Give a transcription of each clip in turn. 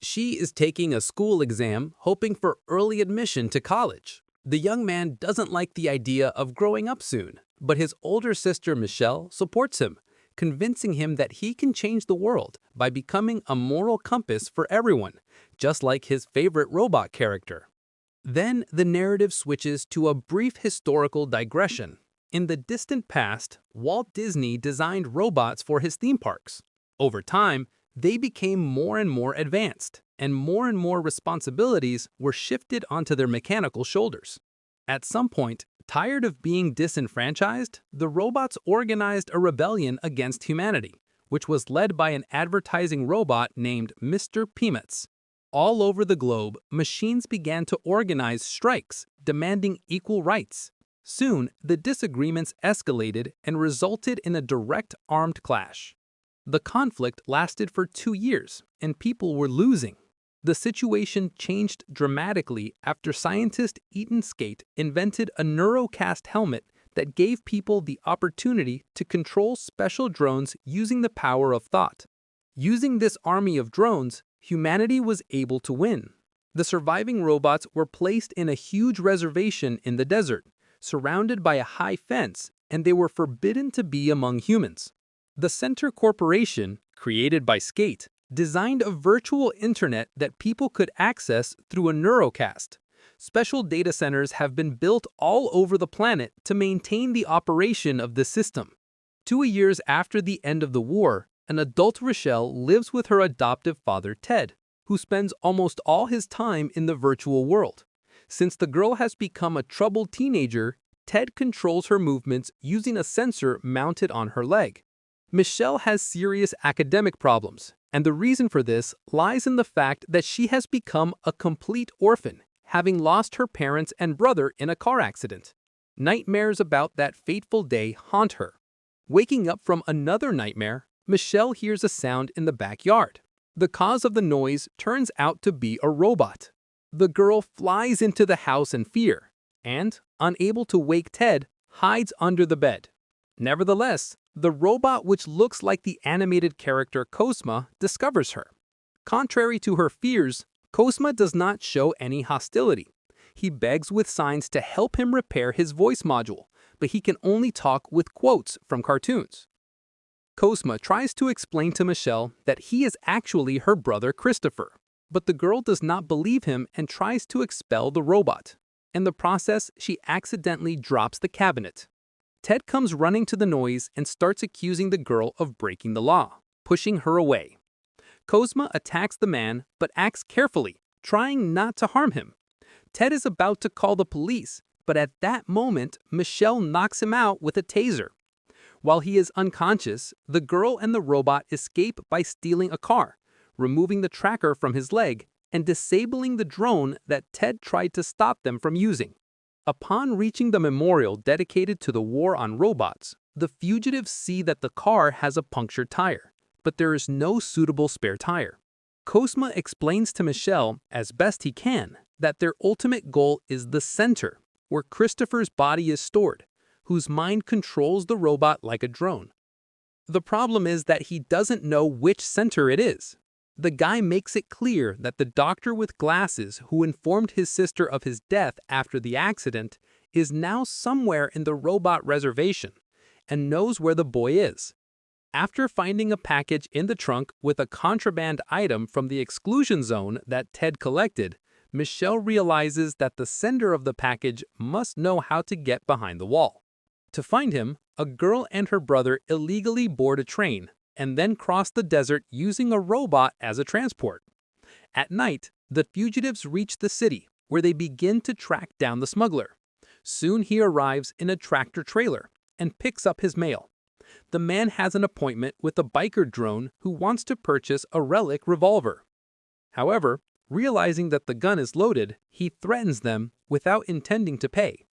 She is taking a school exam, hoping for early admission to college. The young man doesn't like the idea of growing up soon, but his older sister Michelle supports him, convincing him that he can change the world by becoming a moral compass for everyone, just like his favorite robot character. Then the narrative switches to a brief historical digression. In the distant past, Walt Disney designed robots for his theme parks. Over time, they became more and more advanced, and more responsibilities were shifted onto their mechanical shoulders. At some point, tired of being disenfranchised, the robots organized a rebellion against humanity, which was led by an advertising robot named Mr. Peanuts. All over the globe, machines began to organize strikes, demanding equal rights. Soon, the disagreements escalated and resulted in a direct armed clash. The conflict lasted for 2 years, and people were losing. The situation changed dramatically after scientist Eaton Skate invented a neurocast helmet that gave people the opportunity to control special drones using the power of thought. Using this army of drones, humanity was able to win. The surviving robots were placed in a huge reservation in the desert, surrounded by a high fence, and they were forbidden to be among humans. The Center Corporation, created by Skate, designed a virtual internet that people could access through a neurocast. Special data centers have been built all over the planet to maintain the operation of this system. 2 years after the end of the war, an adult Rochelle lives with her adoptive father Ted, who spends almost all his time in the virtual world. Since the girl has become a troubled teenager, Ted controls her movements using a sensor mounted on her leg. Michelle has serious academic problems, and the reason for this lies in the fact that she has become a complete orphan, having lost her parents and brother in a car accident. Nightmares about that fateful day haunt her. Waking up from another nightmare, Michelle hears a sound in the backyard. The cause of the noise turns out to be a robot. The girl flies into the house in fear, and, unable to wake Ted, hides under the bed. Nevertheless, the robot, which looks like the animated character Cosmo, discovers her. Contrary to her fears, Cosmo does not show any hostility. He begs with signs to help him repair his voice module, but he can only talk with quotes from cartoons. Cosmo tries to explain to Michelle that he is actually her brother Christopher, but the girl does not believe him and tries to expel the robot. In the process, she accidentally drops the cabinet. Ted comes running to the noise and starts accusing the girl of breaking the law, pushing her away. Cosmo attacks the man but acts carefully, trying not to harm him. Ted is about to call the police, but at that moment, Michelle knocks him out with a taser. While he is unconscious, the girl and the robot escape by stealing a car, removing the tracker from his leg, and disabling the drone that Ted tried to stop them from using. Upon reaching the memorial dedicated to the war on robots, the fugitives see that the car has a punctured tire, but there is no suitable spare tire. Cosmo explains to Michelle, as best he can, that their ultimate goal is the center, where Christopher's body is stored, whose mind controls the robot like a drone. The problem is that he doesn't know which center it is. The guy makes it clear that the doctor with glasses who informed his sister of his death after the accident is now somewhere in the robot reservation and knows where the boy is. After finding a package in the trunk with a contraband item from the exclusion zone that Ted collected, Michelle realizes that the sender of the package must know how to get behind the wall. To find him, a girl and her brother illegally board a train and then cross the desert using a robot as a transport. At night, the fugitives reach the city, where they begin to track down the smuggler. Soon he arrives in a tractor trailer and picks up his mail. The man has an appointment with a biker drone who wants to purchase a relic revolver. However, realizing that the gun is loaded, he threatens them without intending to pay.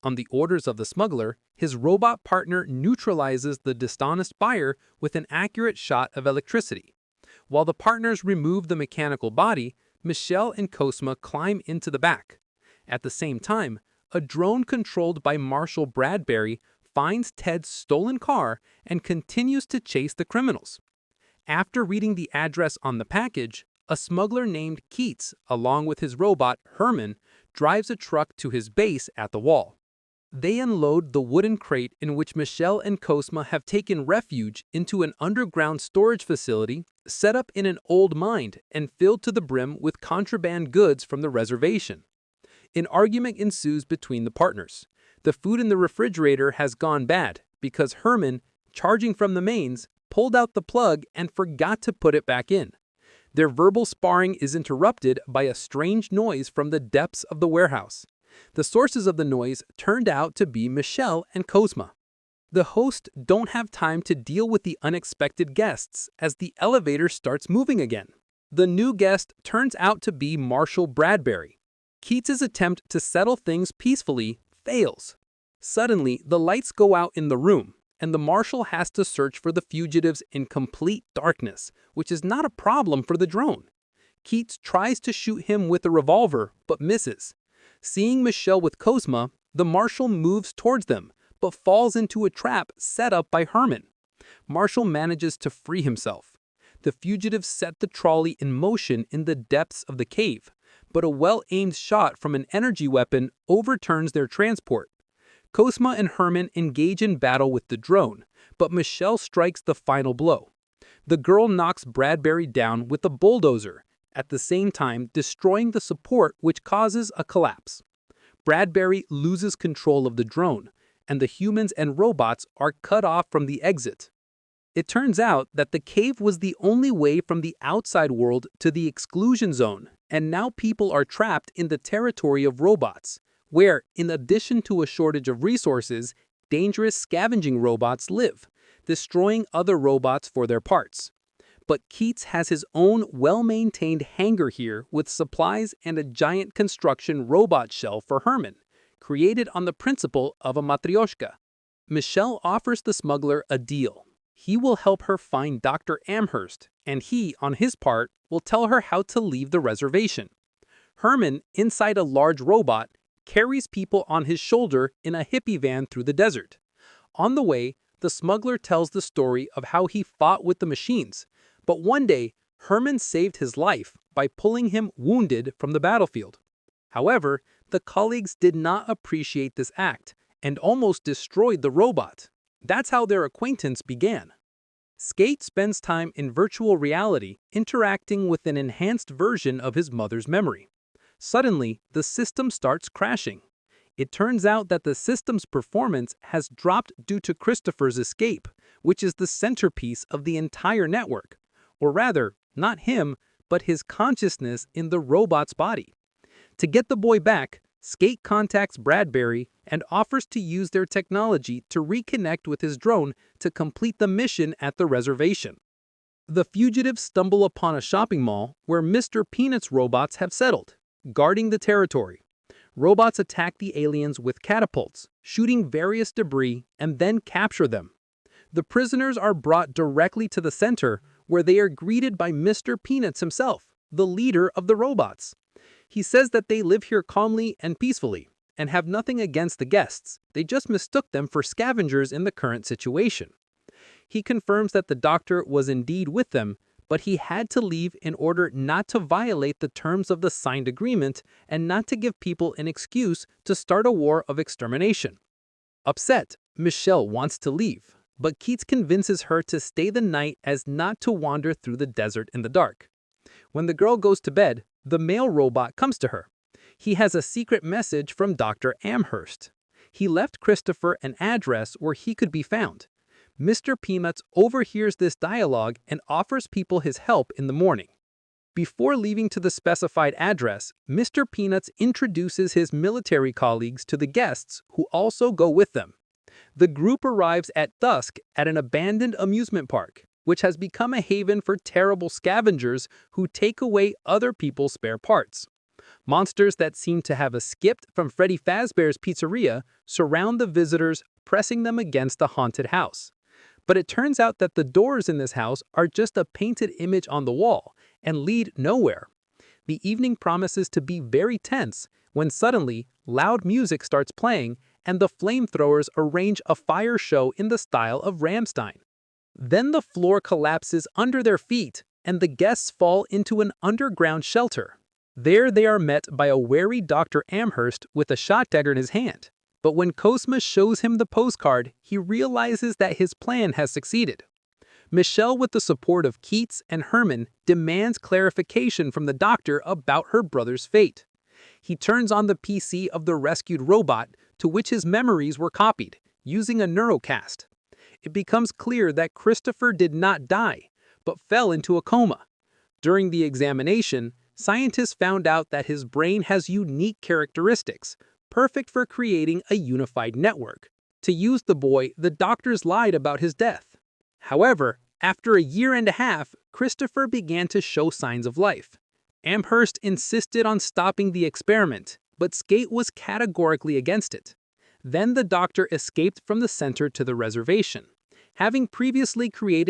On the orders of the smuggler, his robot partner neutralizes the dishonest buyer with an accurate shot of electricity. While the partners remove the mechanical body, Michelle and Cosmo climb into the back. At the same time, a drone controlled by Marshall Bradbury finds Ted's stolen car and continues to chase the criminals. After reading the address on the package, A smuggler named Keats, along with his robot Herman, drives a truck to his base at the wall. They unload the wooden crate in which Michelle and Cosmo have taken refuge into an underground storage facility set up in an old mine and filled to the brim with contraband goods from the reservation. An argument ensues between the partners. The food in the refrigerator has gone bad because Herman, charging from the mains, pulled out the plug and forgot to put it back in. Their verbal sparring is interrupted by a strange noise from the depths of the warehouse. The sources of the noise turned out to be Michelle and Cosmo. The hosts don't have time to deal with the unexpected guests as the elevator starts moving again. The new guest turns out to be Marshall Bradbury. Keats's attempt to settle things peacefully fails. Suddenly, the lights go out in the room, and the marshal has to search for the fugitives in complete darkness, which is not a problem for the drone. Keats tries to shoot him with a revolver, but misses. Seeing Michelle with Cosmo, the marshal moves towards them, but falls into a trap set up by Herman. Marshall manages to free himself. The fugitives set the trolley in motion in the depths of the cave, but a well-aimed shot from an energy weapon overturns their transport. Cosmo and Herman engage in battle with the drone, but Michelle strikes the final blow. The girl knocks Bradbury down with a bulldozer, at the same time destroying the support, which causes a collapse. Bradbury loses control of the drone, and the humans and robots are cut off from the exit. It turns out that the cave was the only way from the outside world to the exclusion zone, and now people are trapped in the territory of robots, where, in addition to a shortage of resources, dangerous scavenging robots live, destroying other robots for their parts. But Keats has his own well-maintained hangar here with supplies and a giant construction robot shell for Herman, created on the principle of a matryoshka. Michelle offers the smuggler a deal. He will help her find Dr. Amherst, and he, on his part, will tell her how to leave the reservation. Herman, inside a large robot, carries people on his shoulder in a hippie van through the desert. On the way, the smuggler tells the story of how he fought with the machines, but one day, Herman saved his life by pulling him wounded from the battlefield. However, the colleagues did not appreciate this act and almost destroyed the robot. That's how their acquaintance began. Skate spends time in virtual reality interacting with an enhanced version of his mother's memory. Suddenly, the system starts crashing. It turns out that the system's performance has dropped due to Christopher's escape, which is the centerpiece of the entire network. Or rather, not him, but his consciousness in the robot's body. To get the boy back, Skate contacts Bradbury and offers to use their technology to reconnect with his drone to complete the mission at the reservation. The fugitives stumble upon a shopping mall where Mr. Peanut's robots have settled, guarding the territory. Robots attack the aliens with catapults, shooting various debris, and then capture them. The prisoners are brought directly to the center, where they are greeted by Mr. Peanuts himself, the leader of the robots. He says that they live here calmly and peacefully, and have nothing against the guests. They just mistook them for scavengers in the current situation. He confirms that the doctor was indeed with them, but he had to leave in order not to violate the terms of the signed agreement and not to give people an excuse to start a war of extermination. Upset, Michelle wants to leave, but Keats convinces her to stay the night as not to wander through the desert in the dark. When the girl goes to bed, the male robot comes to her. He has a secret message from Dr. Amherst. He left Christopher an address where he could be found. Mr. Peanuts overhears this dialogue and offers people his help in the morning. Before leaving to the specified address, Mr. Peanuts introduces his military colleagues to the guests who also go with them. The group arrives at dusk at an abandoned amusement park, which has become a haven for terrible scavengers who take away other people's spare parts. Monsters that seem to have escaped from Freddy Fazbear's Pizzeria surround the visitors, pressing them against the haunted house. But it turns out that the doors in this house are just a painted image on the wall and lead nowhere. The evening promises to be very tense when suddenly loud music starts playing and the flamethrowers arrange a fire show in the style of Rammstein. Then the floor collapses under their feet and the guests fall into an underground shelter. There they are met by a wary Dr. Amherst with a shot dagger in his hand. But when Cosmo shows him the postcard, he realizes that his plan has succeeded. Michelle, with the support of Keats and Herman, demands clarification from the doctor about her brother's fate. He turns on the PC of the rescued robot, to which his memories were copied, using a neurocast. It becomes clear that Christopher did not die, but fell into a coma. During the examination, scientists found out that his brain has unique characteristics, perfect for creating a unified network. To use the boy, the doctors lied about his death. However, after a year and a half, Christopher began to show signs of life. Amherst insisted on stopping the experiment, but Skate was categorically against it. Then the doctor escaped from the center to the reservation, having previously created